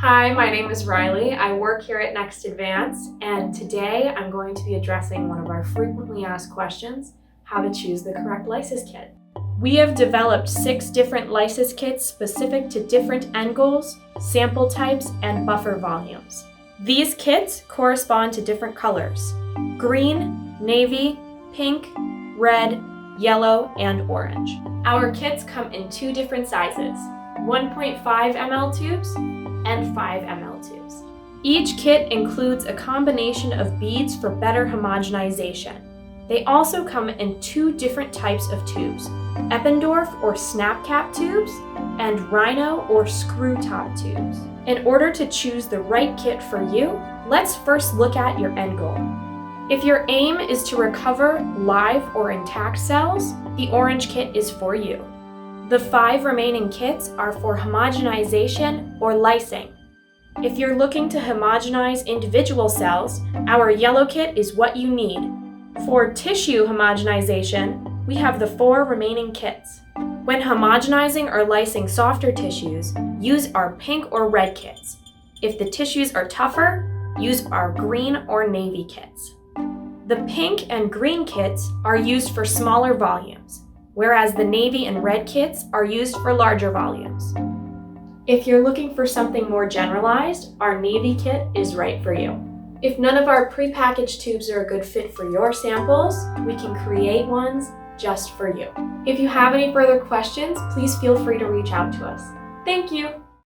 Hi, my name is Riley. I work here at Next Advance, and today I'm going to be addressing one of our frequently asked questions, how to choose the correct Lysis kit. We have developed 6 different Lysis kits specific to different end goals, sample types, and buffer volumes. These kits correspond to different colors: green, navy, pink, red, yellow, and orange. Our kits come in 2 different sizes, 1.5 ml tubes and 5 ml tubes. Each kit includes a combination of beads for better homogenization. They also come in 2 different types of tubes, Eppendorf or snap cap tubes and Rhino or screw top tubes. In order to choose the right kit for you, let's first look at your end goal. If your aim is to recover live or intact cells, the orange kit is for you. The 5 remaining kits are for homogenization or lysing. If you're looking to homogenize individual cells, our yellow kit is what you need. For tissue homogenization, we have the 4 remaining kits. When homogenizing or lysing softer tissues, use our pink or red kits. If the tissues are tougher, use our green or navy kits. The pink and green kits are used for smaller volumes, whereas the navy and red kits are used for larger volumes. If you're looking for something more generalized, our navy kit is right for you. If none of our prepackaged tubes are a good fit for your samples, we can create ones just for you. If you have any further questions, please feel free to reach out to us. Thank you!